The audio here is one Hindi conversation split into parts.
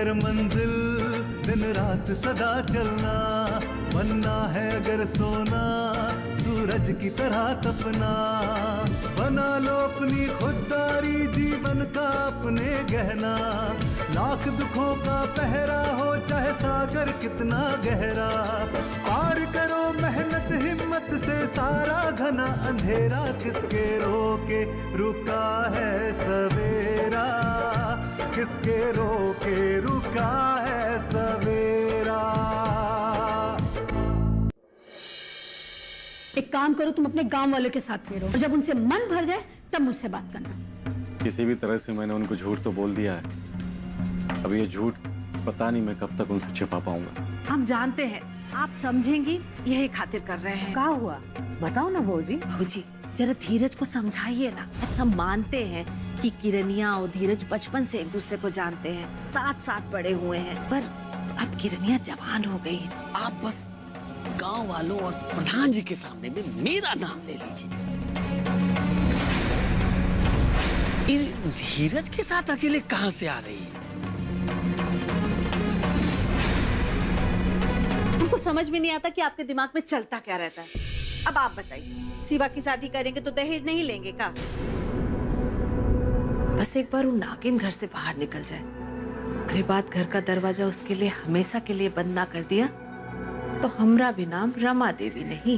अगर मंजिल दिन रात सदा चलना, बनना है अगर सोना सूरज की तरह तपना, बना लो अपनी खुददारी जीवन का अपने गहना, लाख दुखों का पहरा हो चाहे सागर कितना गहरा, पार करो मेहनत हिम्मत से सारा घना अंधेरा, किसके रोके रुका है सवेरा, किसके रोके रुका है सवेरा। एक काम करो, तुम अपने गांव वालों के साथ में रहो और जब उनसे मन भर जाए तब मुझसे बात करना। किसी भी तरह से मैंने उनको झूठ तो बोल दिया है, अब ये झूठ पता नहीं मैं कब तक उनसे छिपा पाऊंगा। हम जानते हैं आप समझेंगी, यही खातिर कर रहे हैं। क्या हुआ बताओ ना भौजी। भौजी जरा धीरज को समझाइए ना। हम मानते हैं कि किरनिया और धीरज बचपन से एक दूसरे को जानते हैं, साथ साथ बड़े हुए हैं, पर अब किरनिया जवान हो गई। आप बस गांव वालों और प्रधान जी के सामने में मेरा नाम ले लीजिए। धीरज के साथ अकेले कहां से आ रही है? उनको समझ में नहीं आता कि आपके दिमाग में चलता क्या रहता है। अब आप बताइए, शिवा की शादी करेंगे तो दहेज नहीं लेंगे का? बस एक बार वो नागिन घर से बाहर निकल जाए, उसके बाद घर का दरवाजा उसके लिए हमेशा के लिए बंद ना कर दिया तो हमरा भी नाम रमा देवी नहीं।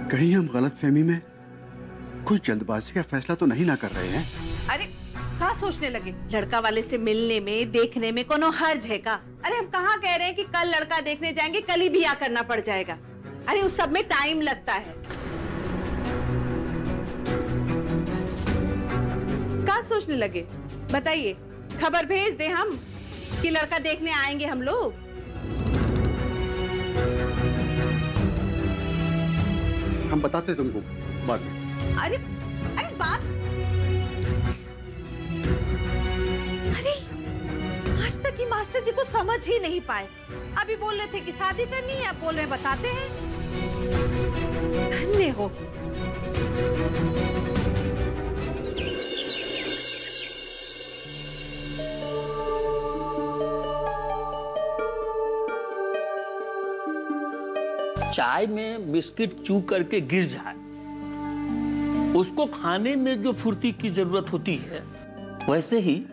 कहीं हम गलतफहमी में कुछ जल्दबाजी का फैसला तो नहीं ना कर रहे हैं? अरे क्या सोचने लगे? लड़का वाले से मिलने में देखने में कोनो हर्ज है का? अरे हम कहाँ कह रहे हैं कि कल लड़का देखने जाएंगे, कल ही बियाह करना पड़ जाएगा। अरे उस सब में टाइम लगता है। क्या सोचने लगे बताइए? खबर भेज दे हम कि लड़का देखने आएंगे हम लोग। हम बताते तुमको बाद में। अरे अरे बात, अरे आज तक ही मास्टर जी को समझ ही नहीं पाए। अभी बोल रहे थे कि शादी करनी है, अब बोल रहे बताते हैं। धन्य हो। चाय में बिस्किट चू करके गिर जाए, उसको खाने में जो फुर्ती की जरूरत होती है, वैसे ही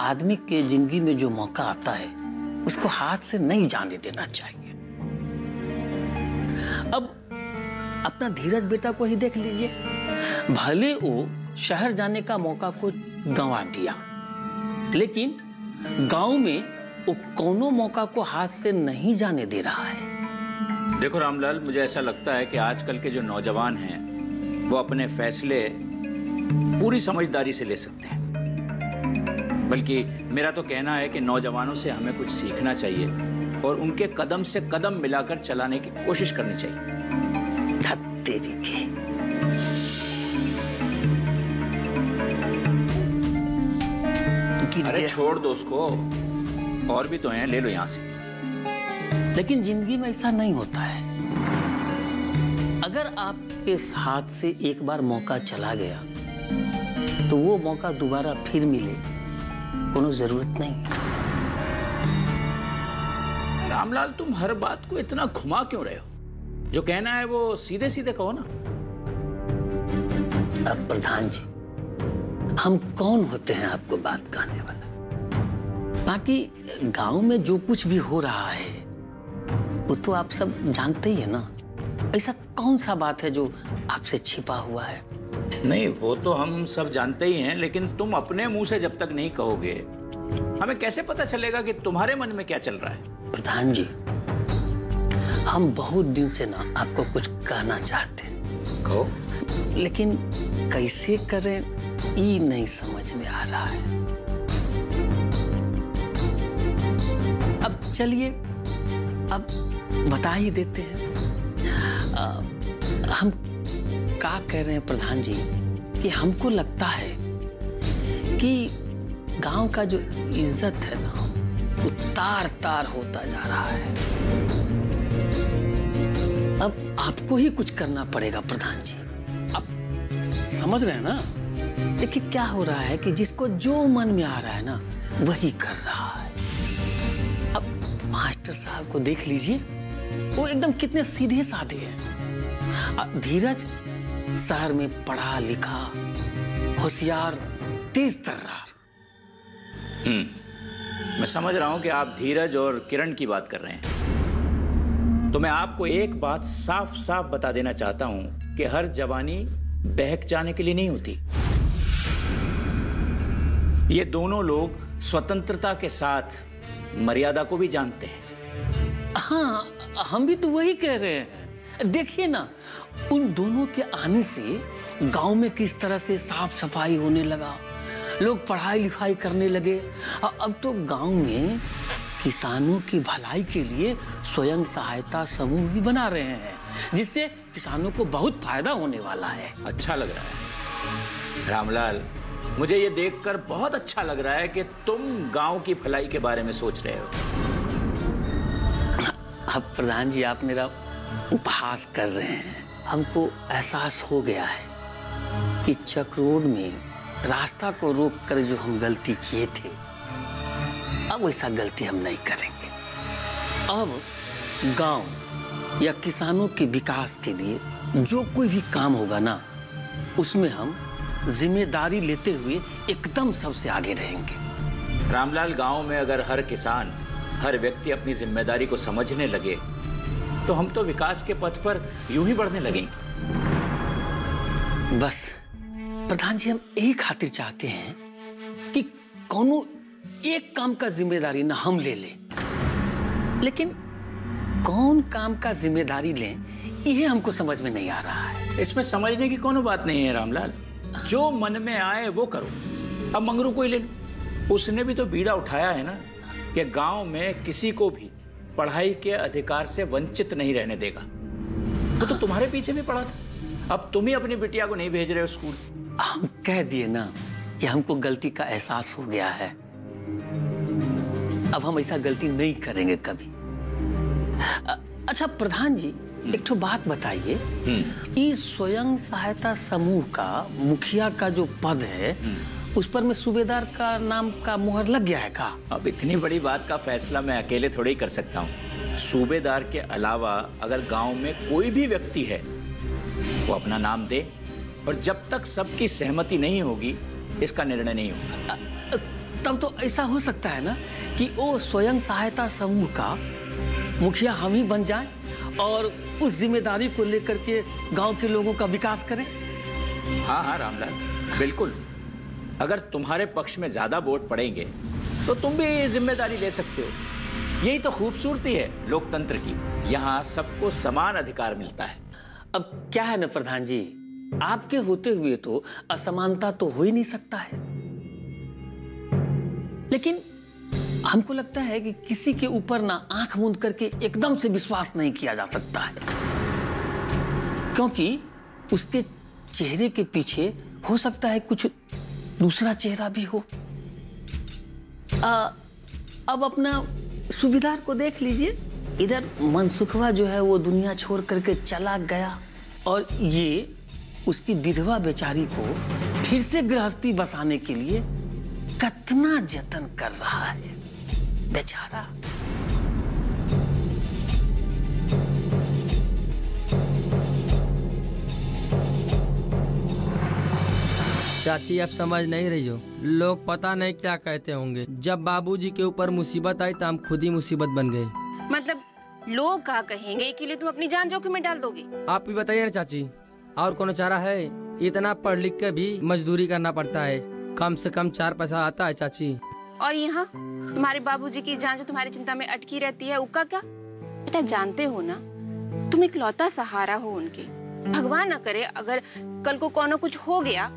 आदमी के जिंदगी में जो मौका आता है उसको हाथ से नहीं जाने देना चाहिए। अब अपना धीरज बेटा को ही देख लीजिए, भले वो शहर जाने का मौका को गंवा दिया, लेकिन गांव में वो कोनो मौका को हाथ से नहीं जाने दे रहा है। देखो रामलाल, मुझे ऐसा लगता है कि आजकल के जो नौजवान हैं वो अपने फैसले पूरी समझदारी से ले सकते हैं, बल्कि मेरा तो कहना है कि नौजवानों से हमें कुछ सीखना चाहिए और उनके कदम से कदम मिलाकर चलाने की कोशिश करनी चाहिए। तेरी की अरे छोड़ दो उसको, और भी तो हैं, ले लो यहां से। लेकिन जिंदगी में ऐसा नहीं होता है। अगर आपके हाथ से एक बार मौका चला गया तो वो मौका दोबारा फिर मिले कोनो जरूरत नहीं। रामलाल, तुम हर बात को इतना घुमा क्यों रहे हो? जो कहना है वो सीधे सीधे कहो ना। अब प्रधान जी, हम कौन होते हैं आपको बात कहने वाला? बाकी गांव में जो कुछ भी हो रहा है वो तो आप सब जानते ही है ना। ऐसा कौन सा बात है जो आपसे छिपा हुआ है? नहीं, वो तो हम सब जानते ही हैं, लेकिन तुम अपने मुंह से जब तक नहीं कहोगे हमें कैसे पता चलेगा कि तुम्हारे मन में क्या चल रहा है? प्रधान जी, हम बहुत दिन से ना आपको कुछ कहना चाहते हैं। कहो। लेकिन कैसे करें ये नहीं समझ में आ रहा है। अब चलिए, अब बता ही देते हैं। हम क्या कह रहे हैं प्रधान जी कि हमको लगता है कि गांव का जो इज्जत है ना वो तार तार होता जा रहा है। अब आपको ही कुछ करना पड़ेगा प्रधान जी। आप समझ रहे हैं ना? देखिए क्या हो रहा है कि जिसको जो मन में आ रहा है ना वही कर रहा है। मास्टर साहब को देख लीजिए, वो एकदम कितने सीधे साधे हैं। धीरज शहर में पढ़ा लिखा, होशियार, तेज तर्रार। मैं समझ रहा हूं कि आप धीरज और किरण की बात कर रहे हैं। तो मैं आपको एक बात साफ साफ बता देना चाहता हूं कि हर जवानी बहक जाने के लिए नहीं होती। ये दोनों लोग स्वतंत्रता के साथ मर्यादा को भी जानते हैं। हाँ, हम भी तो वही कह रहे हैं। देखिए ना, उन दोनों के आने से गांव में किस तरह से साफ सफाई होने लगा, लोग पढ़ाई लिखाई करने लगे। अब तो गांव में किसानों की भलाई के लिए स्वयं सहायता समूह भी बना रहे हैं, जिससे किसानों को बहुत फायदा होने वाला है। अच्छा लग रहा है रामलाल, मुझे ये देखकर बहुत अच्छा लग रहा है कि तुम गांव की भलाई के बारे में सोच रहे हो। अब प्रधान जी, आप मेरा उपहास कर रहे हैं। हमको एहसास हो गया है कि चक्रोड में रास्ता को रोककर जो हम गलती किए थे, अब वैसा गलती हम नहीं करेंगे। अब गांव या किसानों के विकास के लिए जो कोई भी काम होगा ना, उसमें हम जिम्मेदारी लेते हुए एकदम सबसे आगे रहेंगे। रामलाल, गांव में अगर हर किसान, हर व्यक्ति अपनी जिम्मेदारी को समझने लगे तो हम तो विकास के पथ पर यूं ही बढ़ने लगेंगे। बस प्रधान जी, हम यही खातिर चाहते हैं कि कोनो एक काम का जिम्मेदारी ना हम ले लें, लेकिन कौन काम का जिम्मेदारी लें, यह हमको समझ में नहीं आ रहा है। इसमें समझने की कोनो बात नहीं है रामलाल, जो मन में आए वो करो। अब मंगरू को ही ले लो, उसने भी तो बीड़ा उठाया है ना कि गांव में किसी को भी पढ़ाई के अधिकार से वंचित नहीं रहने देगा। तो तुम्हारे पीछे भी पड़ा था, अब तुम ही अपनी बिटिया को नहीं भेज रहे हो स्कूल। हम कह दिए ना कि हमको गलती का एहसास हो गया है। अब हम ऐसा गलती नहीं करेंगे कभी। अच्छा प्रधान जी, एक ठो बात बताइए, इस स्वयं सहायता समूह का मुखिया का जो पद है, उस पर में सूबेदार का नाम का मुहर लग गया है का? अब इतनी बड़ी बात का फैसला मैं अकेले थोड़े ही कर सकता हूँ। सूबेदार के अलावा अगर गांव में कोई भी व्यक्ति है, वो अपना नाम दे, और जब तक सबकी सहमति नहीं होगी इसका निर्णय नहीं होगा। तब तो ऐसा हो सकता है ना कि वो स्वयं सहायता समूह का मुखिया हम ही बन जाएं और उस जिम्मेदारी को लेकर के गांव के लोगों का विकास करें। हाँ हाँ रामलाल, बिल्कुल। अगर तुम्हारे पक्ष में ज्यादा वोट पड़ेंगे तो तुम भी जिम्मेदारी ले सकते हो। यही तो खूबसूरती है लोकतंत्र की, यहाँ सबको समान अधिकार मिलता है। अब क्या है ना प्रधान जी, आपके होते हुए तो असमानता तो हो ही नहीं सकता है, लेकिन हमको लगता है कि किसी के ऊपर ना आंख मूंद करके एकदम से विश्वास नहीं किया जा सकता है, क्योंकि उसके चेहरे के पीछे हो सकता है कुछ दूसरा चेहरा भी हो। अब अपना सूबेदार को देख लीजिए, इधर मनसुखवा जो है वो दुनिया छोड़ करके चला गया, और ये उसकी विधवा बेचारी को फिर से गृहस्थी बसाने के लिए कितना जतन कर रहा है बेचारा। चाची, आप समझ नहीं रही हो, लोग पता नहीं क्या कहते होंगे। जब बाबूजी के ऊपर मुसीबत आई तो हम खुद ही मुसीबत बन गए। मतलब लोग क्या कहेंगे के लिए तुम अपनी जान जोखिम में डाल दोगे? आप भी बताइए ना चाची, और कोनो चारा है? इतना पढ़ लिख के भी मजदूरी करना पड़ता है, कम से कम 4 पैसा आता है चाची। और यहाँ तुम्हारे बाबूजी की जान जो तुम्हारी चिंता में अटकी रहती है, उसका क्या? बेटा, जानते हो ना, तुम इकलौता सहारा हो उनके। भगवान न करे अगर कल को कोनो कुछ हो गया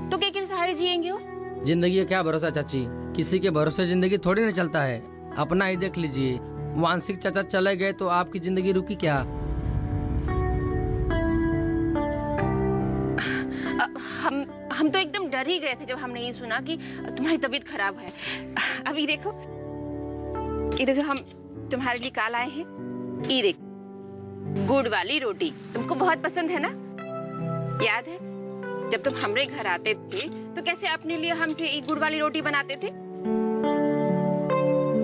तो क्या सहारे जिएंगे हो? जिंदगी का क्या भरोसा चाची, किसी के भरोसे जिंदगी थोड़ी ना चलता है। अपना ही देख लीजिए, वांशिक चाचा चले गए तो आपकी जिंदगी रुकी क्या? हम तो एकदम डर ही गए थे जब हमने ये सुना कि तुम्हारी तबीयत खराब है। अभी देखो, ये देखो, हम तुम्हारे लिए काल आए हैं। ये देखो, गुड़ वाली रोटी तुमको बहुत पसंद है ना? याद है जब तुम हमारे घर आते थे तो कैसे अपने लिए हमसे ये गुड़ वाली रोटी बनाते थे?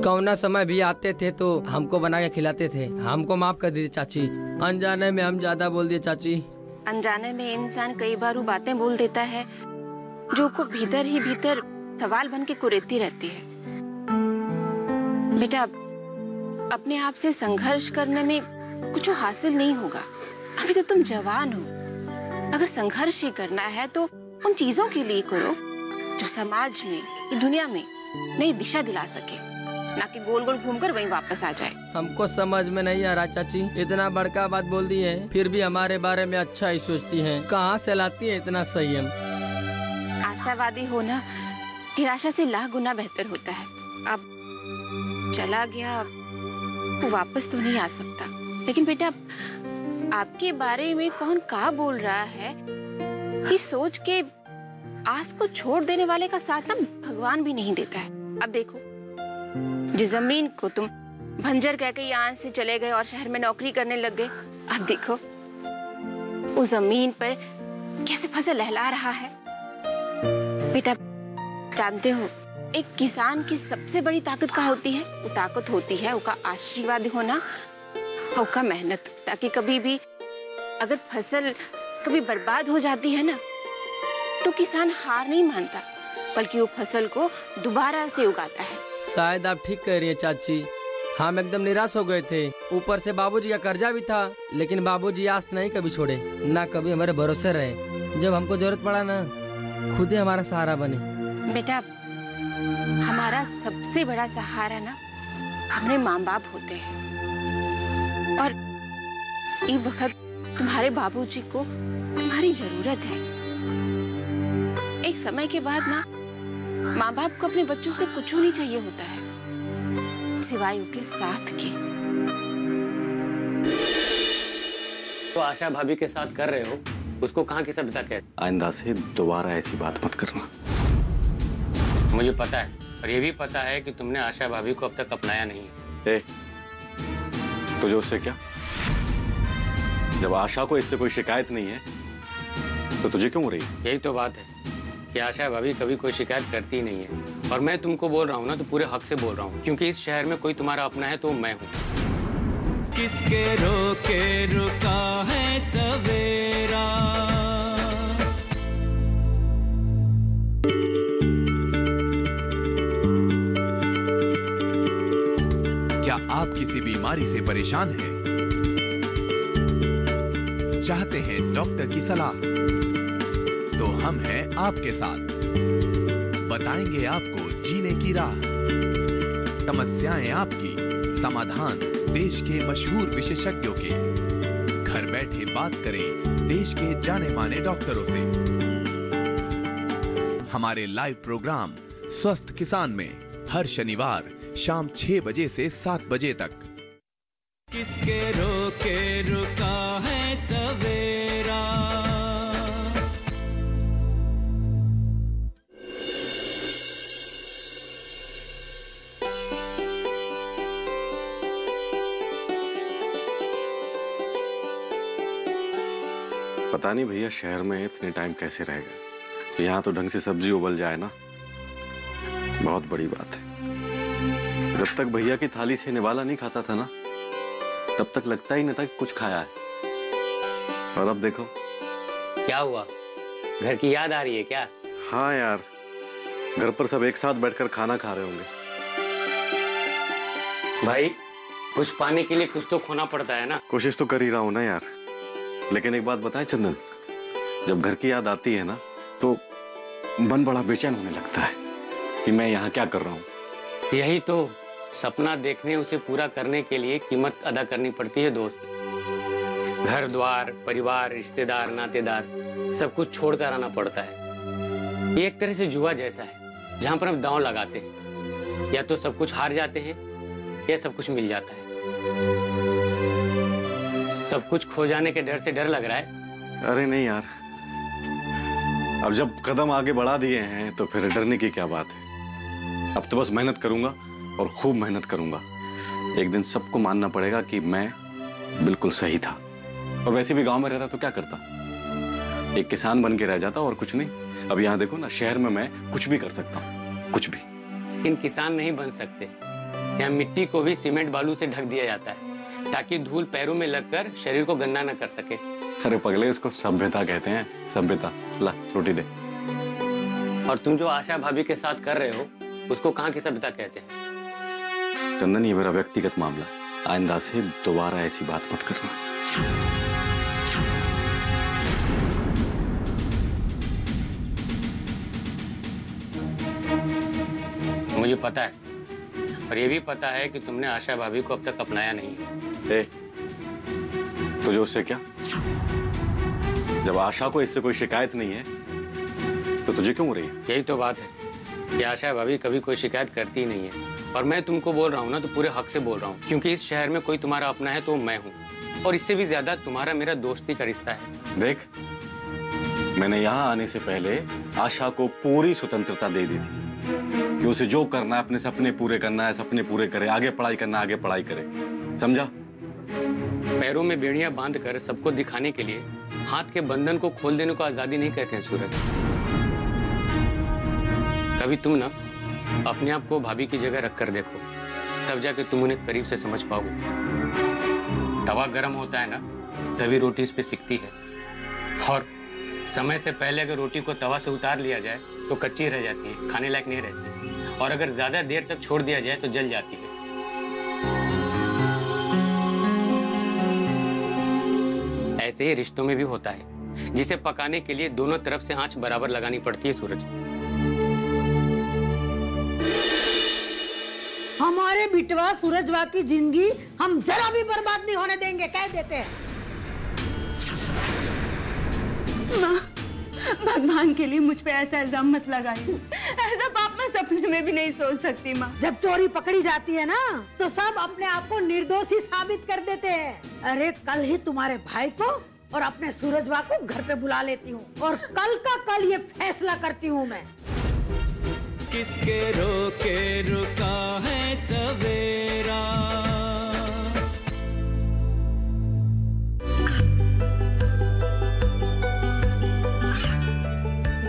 कौना समय भी आते थे तो हमको बना के खिलाते थे। हमको माफ कर दीजिए चाची, अनजाने में हम ज्यादा बोल दिए चाची। अनजाने में इंसान कई बार वो बातें बोल देता है जो को भीतर ही भीतर सवाल बन के कुरेदती रहती है। बेटा, अपने आप से संघर्ष करने में कुछ हासिल नहीं होगा। अभी तो तुम जवान हो। अगर संघर्ष ही करना है तो उन चीजों के लिए करो जो समाज में, दुनिया में नई दिशा दिला सके, ना कि गोल गोल घूमकर वहीं वापस आ जाए। हमको समझ में नहीं आ रहा चाची, इतना बड़का बात बोल दी है फिर भी हमारे बारे में अच्छा ही सोचती हैं। कहाँ से लाती है इतना संयम? आशावादी होना निराशा से लाख गुना बेहतर होता है। अब चला गया वो वापस तो नहीं आ सकता, लेकिन बेटा आपके बारे में कौन क्या बोल रहा है ये सोच के आस को छोड़ देने वाले का साथ ना भगवान भी नहीं देता है। अब देखो, जिस जमीन को तुम भंजर कह के यहाँ से चले गए और शहर में नौकरी करने लग गए, अब देखो उस जमीन पर कैसे फसल लहला रहा है। बेटा जानते हो, एक किसान की सबसे बड़ी ताकत क्या होती है? वो ताकत होती है उसका आशीर्वाद होना और उसका मेहनत, ताकि कभी भी अगर फसल कभी बर्बाद हो जाती है ना तो किसान हार नहीं मानता, बल्कि वो फसल को दोबारा से उगाता है। शायद आप ठीक कह रही हैं चाची, हम एकदम निराश हो गए थे। ऊपर से बाबूजी का कर्जा भी था, लेकिन बाबूजी आस नहीं कभी छोड़े, ना कभी हमारे भरोसे रहे। जब हमको जरूरत पड़ा ना खुद ही हमारा सहारा बने। बेटा हमारा सबसे बड़ा सहारा ना हमारे माँ बाप होते हैं, और इस वक्त तुम्हारे बाबूजी को तुम्हारी जरूरत है। एक समय के बाद ना माँ बाप को अपने बच्चों से कुछ नहीं चाहिए होता है सिवाय उनके साथ के। तो आशा भाभी के साथ कर रहे हो, उसको कहाँ की सभ्यता कहते? आइंदा से दोबारा ऐसी बात मत करना। मुझे पता है, और ये भी पता है कि तुमने आशा भाभी को अब तक अपनाया नहीं है। तुझे उससे क्या? जब आशा को इससे कोई शिकायत नहीं है तो तुझे क्यों हो रही है? यही तो बात है कि आशा भाभी कभी कोई शिकायत करती ही नहीं है, और मैं तुमको बोल रहा हूँ ना तो पूरे हक से बोल रहा हूँ, क्योंकि इस शहर में कोई तुम्हारा अपना है तो मैं हूँ। किसके रोके रुका है सवेरा, क्या आप किसी बीमारी से परेशान हैं? चाहते हैं डॉक्टर की सलाह? तो हम हैं आपके साथ, बताएंगे आपको जीने की राह। समस्याएं आपकी, समाधान देश के मशहूर विशेषज्ञों के। घर बैठे बात करें देश के जाने माने डॉक्टरों से। हमारे लाइव प्रोग्राम स्वस्थ किसान में हर शनिवार शाम 6 बजे से 7 बजे तक। किसके रोके रुका है सवेरा। पता नहीं भैया शहर में इतने टाइम कैसे रह गए। यहाँ तो ढंग से सब्जी उबल जाए ना, बहुत बड़ी बात है। जब तक भैया की थाली से निवाला नहीं खाता था ना, तब तक लगता ही नहीं था कि कुछ खाया है, और अब देखो। क्या हुआ, घर की याद आ रही है क्या? हाँ यार, घर पर सब एक साथ बैठकर खाना खा रहे होंगे। भाई कुछ पाने के लिए कुछ तो खोना पड़ता है ना। कोशिश तो कर ही रहा हूँ ना यार, लेकिन एक बात बताएं चंदन, जब घर की याद आती है ना तो मन बड़ा बेचैन होने लगता है कि मैं यहाँ क्या कर रहा हूँ। यही तो, सपना देखने उसे पूरा करने के लिए कीमत अदा करनी पड़ती है दोस्त। घर द्वार, परिवार, रिश्तेदार, नातेदार सब कुछ छोड़कर आना पड़ता है। ये एक तरह से जुआ जैसा है जहाँ पर हम दांव लगाते हैं, या तो सब कुछ हार जाते हैं या सब कुछ मिल जाता है। सब कुछ खो जाने के डर से डर लग रहा है। अरे नहीं यार, अब जब कदम आगे बढ़ा दिए हैं तो फिर डरने की क्या बात है। अब तो बस मेहनत करूंगा और खूब मेहनत करूंगा। एक दिन सबको मानना पड़ेगा कि मैं बिल्कुल सही था। और वैसे भी गांव में रहता तो क्या करता, एक किसान बन के रह जाता और कुछ नहीं। अब यहाँ देखो ना, शहर में मैं कुछ भी कर सकता हूँ, कुछ भी। लेकिन किसान नहीं बन सकते, यहाँ मिट्टी को भी सीमेंट बालू से ढक दिया जाता है ताकि धूल पैरों में लगकर शरीर को गंदा न कर सके। अरे पगले, इसको सभ्यता कहते हैं, सभ्यता। ला रोटी दे। और तुम जो आशा भाभी के साथ कर रहे हो उसको कहाँ की सभ्यता कहते हैं? चंदन, ये मेरा व्यक्तिगत मामला, आइंदा से दोबारा ऐसी बात मत करना। मुझे पता है, और ये भी पता है कि तुमने आशा भाभी को अब तक अपनाया नहीं है। तुझे उससे क्या? जब आशा को इससे कोई शिकायत नहीं है तो तुझे क्यों हो रही है? यही तो बात है कि आशा भाभी कभी कोई शिकायत करती ही नहीं है। और मैं तुमको बोल रहा हूँ ना तो पूरे हक से बोल रहा हूँ, क्योंकि इस शहर में कोई तुम्हारा अपना है तो मैं हूँ, और इससे भी ज्यादा तुम्हारा मेरा दोस्ती का रिश्ता है। देख, मैंने यहाँ आने से पहले आशा को पूरी स्वतंत्रता दे दी थी कि उसे जो करना है अपने सपने पूरे करना है, सपने पूरे करे, आगे पढ़ाई करना है, आगे पढ़ाई करे, समझा? पैरों में बेड़ियां बांधकर सबको दिखाने के लिए हाथ के बंधन को खोल देने को आजादी नहीं कहते हैं सूरज। कभी तुम ना अपने आप को भाभी की जगह रख कर देखो, तब जाके तुम उन्हें करीब से समझ पाओगे। तवा गर्म होता है ना तभी रोटी इस पे सिकती है, और समय से पहले अगर रोटी को तवा से उतार लिया जाए तो कच्ची रह जाती है, खाने लायक नहीं रहती, और अगर ज्यादा देर तक छोड़ दिया जाए तो जल जाती है। ऐसे ही रिश्तों में भी होता है, जिसे पकाने के लिए दोनों तरफ से आंच बराबर लगानी पड़ती है सूरज। हमारे बिटवा सूरजवा की जिंदगी हम जरा भी बर्बाद नहीं होने देंगे, कह देते हैं। माँ, भगवान के लिए मुझ पे ऐसा इल्जाम मत लगाइए। ऐसा पाप मैं सपने में भी नहीं सोच सकती माँ। जब चोरी पकड़ी जाती है ना तो सब अपने आप को निर्दोषी साबित कर देते हैं। अरे कल ही तुम्हारे भाई को और अपने सूरजवा को घर पे बुला लेती हूँ, और कल का कल ये फैसला करती हूँ मैं। किसके रोके रुका है सवेरा।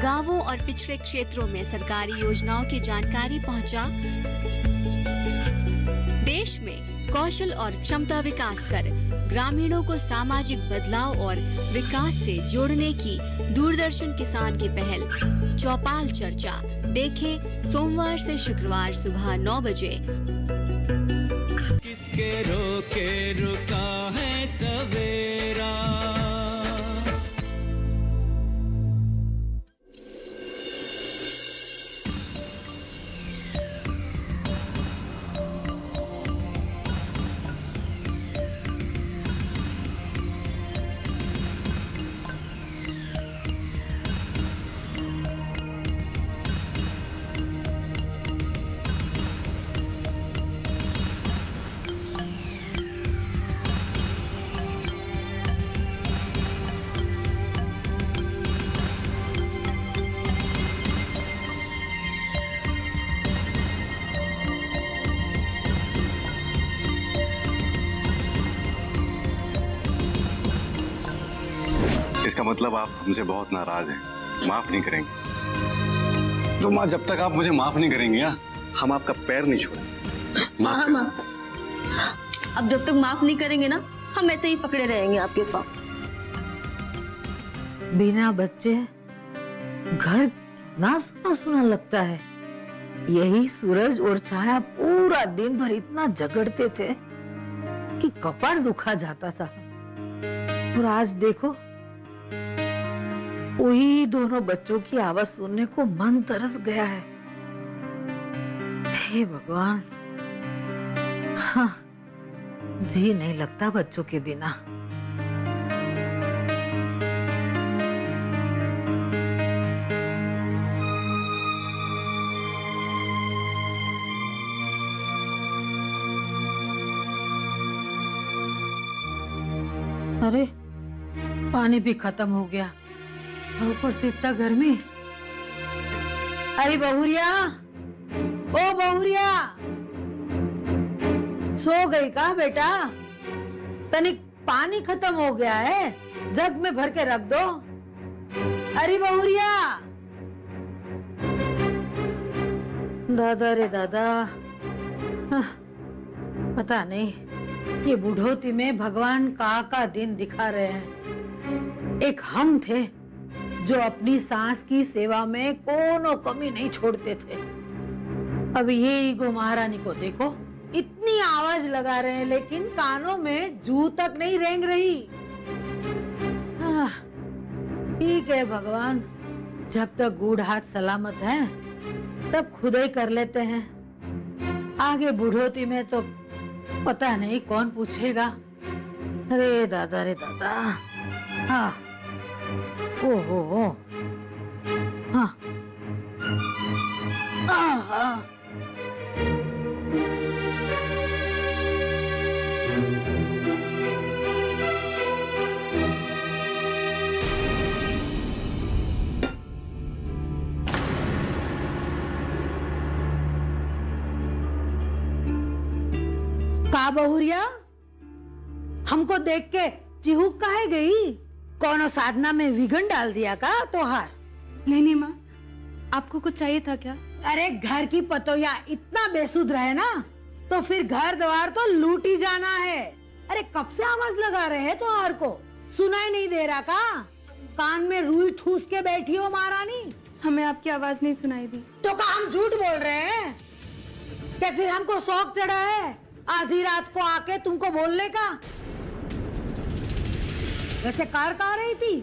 गांवों और पिछड़े क्षेत्रों में सरकारी योजनाओं की जानकारी पहुंचा। देश में कौशल और क्षमता विकास कर ग्रामीणों को सामाजिक बदलाव और विकास से जोड़ने की दूरदर्शन किसान की पहल चौपाल चर्चा देखें सोमवार से शुक्रवार सुबह 9 बजे। किसके रोके रुका है सवेरा। इसका मतलब आप हमसे बहुत नाराज हैं, माफ नहीं करेंगे। तो माँ, जब तक आप मुझे माफ नहीं करेंगी ना, हम आपका पैर नहीं छोड़ेंगे। माँ, अब जब तक माफ नहीं करेंगे ना, हम ऐसे ही पकड़े रहेंगे आपके पास। बिना बच्चे घर कितना सुना सुना लगता है। यही सूरज और छाया पूरा दिन भर इतना झगड़ते थे कि कपाड़ दुखा जाता था, और आज देखो वही दोनों बच्चों की आवाज सुनने को मन तरस गया है। हे भगवान, हाँ, जी नहीं लगता बच्चों के बिना। अरे पानी भी खत्म हो गया, और ऊपर से इतना गर्मी। अरे बहुरिया, ओ बहुरिया, सो गई का बेटा? तनिक पानी खत्म हो गया है, जग में भर के रख दो। अरे बहुरिया, दादा रे दादा, पता नहीं ये बुढ़ोती में भगवान का दिन दिखा रहे हैं। एक हम थे जो अपनी सास की सेवा में कोनो कमी नहीं छोड़ते थे। अब ये ईगो महारानी को देखो, इतनी आवाज लगा रहे हैं लेकिन कानों में जू तक नहीं रेंग रही। ठीक है भगवान, जब तक गुड़ हाथ सलामत है तब खुद ही कर लेते हैं। आगे बुढ़ोती में तो पता नहीं कौन पूछेगा। अरे दादा रे दादा। हाँ, ओ हाँ, हाँ। का बहुरिया, हमको देख के चिहुक काहे गई? कौनो साधना में विघन डाल दिया का तोहार? नहीं माँ, आपको कुछ चाहिए था क्या? अरे घर की पतोया इतना बेसुध रहे ना तो फिर घर द्वार तो लूट ही जाना है। अरे कब से आवाज लगा रहे हैं तोहार को, सुनाई नहीं दे रहा का? कान में रुई ठूस के बैठी हो महारानी। हमें आपकी आवाज नहीं सुनाई दी। तो का हम झूठ बोल रहे हैं क्या? फिर हमको शौक चढ़ा है आधी रात को आके तुमको बोलने का? वैसे कार कहाँ रही थी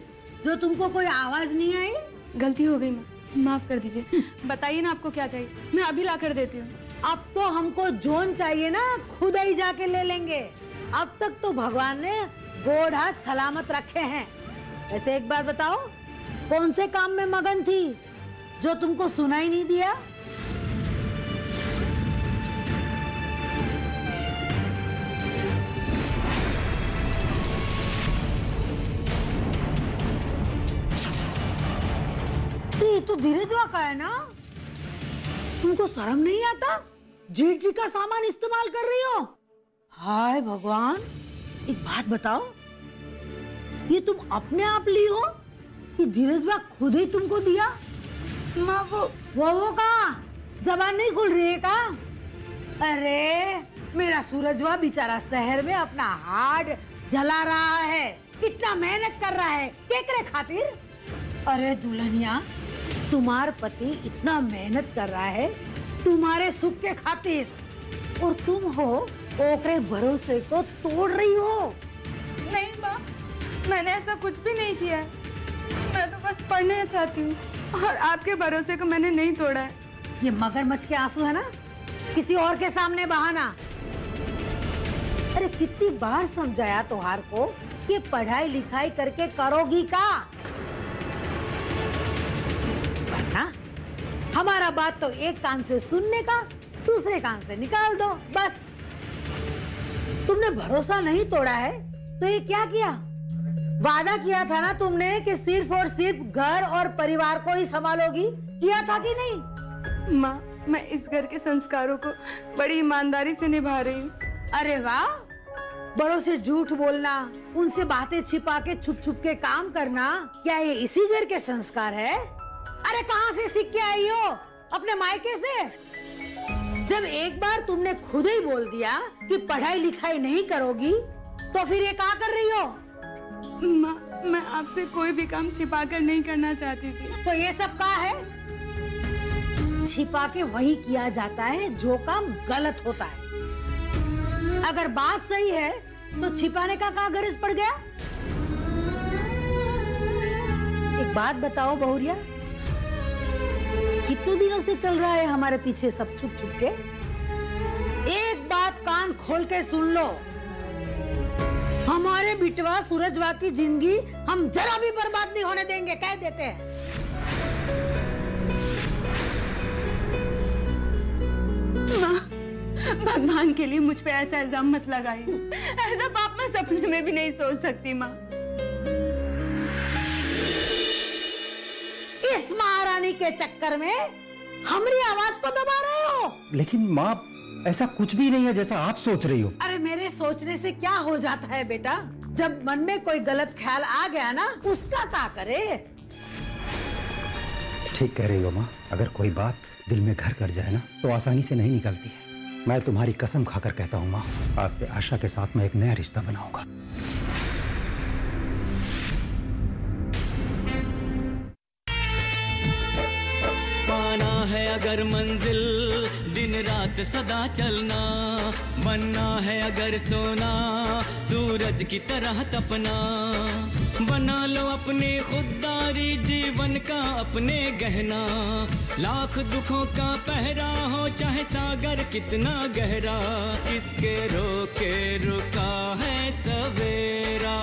जो तुमको कोई आवाज नहीं आई? गलती हो गई माँ, माफ कर दीजिए। बताइए ना आपको क्या चाहिए, मैं अभी ला कर देती हूँ। अब तो हमको जोन चाहिए ना, खुद ही जाके ले लेंगे। अब तक तो भगवान ने गोड़ हाथ सलामत रखे हैं। वैसे एक बात बताओ, कौन से काम में मगन थी जो तुमको सुनाई नहीं दिया? ये तो धीरजवा का है ना? तुमको शर्म नहीं आता? जेठ जी का सामान इस्तेमाल कर रही हो? हाय भगवान, एक बात बताओ, ये तुम अपने आप ली हो कि धीरजवा खुद ही तुमको दिया? माँ वो का जबान नहीं खुल रही है का? अरे मेरा सूरजवा बेचारा शहर में अपना हार्ड जला रहा है, इतना मेहनत कर रहा है केकरे खातिर? अरे दुल्हनिया, तुम्हार पति इतना मेहनत कर रहा है तुम्हारे सुख के खातिर, और तुम हो ओकरे भरोसे को तोड़ रही हो। नहीं माँ, मैंने ऐसा कुछ भी नहीं किया है। मैं तो बस पढ़ना चाहती हूँ और आपके भरोसे को मैंने नहीं तोड़ा है। ये मगरमच्छ के आंसू है ना, किसी और के सामने बहाना। अरे कितनी बार समझाया तोहार को कि पढ़ाई लिखाई करके करोगी का? वरना हमारा बात तो एक कान से सुनने का दूसरे कान से निकाल दो बस। तुमने भरोसा नहीं तोड़ा है तो ये क्या किया? वादा किया था ना तुमने कि सिर्फ और सिर्फ घर और परिवार को ही संभालोगी, किया था कि नहीं? माँ, मैं इस घर के संस्कारों को बड़ी ईमानदारी से निभा रही हूँ। अरे वाह, बड़ों से झूठ बोलना, उनसे बातें छिपा के छुप छुप के काम करना, क्या ये इसी घर के संस्कार है? अरे कहाँ से सीख के आई हो? अपने मायके से? जब एक बार तुमने खुद ही बोल दिया कि पढ़ाई लिखाई नहीं करोगी तो फिर ये क्या कर रही हो? माँ, मैं आपसे कोई भी काम छिपा कर नहीं करना चाहती थी। तो ये सब क्या है? छिपा के वही किया जाता है जो काम गलत होता है। अगर बात सही है तो छिपाने का क्या गरज पड़ गया? एक बात बताओ बहुरिया, कितने दिनों से चल रहा है हमारे पीछे सब छुप छुप के? एक बात कान खोल के सुन लो, हमारे बिटवा सूरजवा की जिंदगी हम जरा भी बर्बाद नहीं होने देंगे, कह देते हैं। माँ, भगवान के लिए मुझ पे ऐसा इल्जाम मत लगाइए। ऐसा पाप मैं सपने में भी नहीं सोच सकती माँ। इस महारानी के चक्कर में हमारी आवाज को दबा रहे हो। लेकिन माँ, ऐसा कुछ भी नहीं है जैसा आप सोच रही हो। अरे मेरे सोचने से क्या हो जाता है बेटा? जब मन में कोई गलत ख्याल आ गया ना, उसका क्या करे? ठीक कह रही हो माँ, अगर कोई बात दिल में घर कर जाए ना तो आसानी से नहीं निकलती है। मैं तुम्हारी कसम खाकर कहता हूँ माँ, आज से आशा के साथ मैं एक नया रिश्ता बनाऊंगा। पाना है अगर मंजिल, दिन रात सदा चलना, बनना है अगर सोना, सूरज की तरह तपना, बना लो अपनी खुददारी, जीवन का अपने गहना, लाख दुखों का पहरा हो चाहे सागर कितना गहरा, किसके रोके रुका है सवेरा।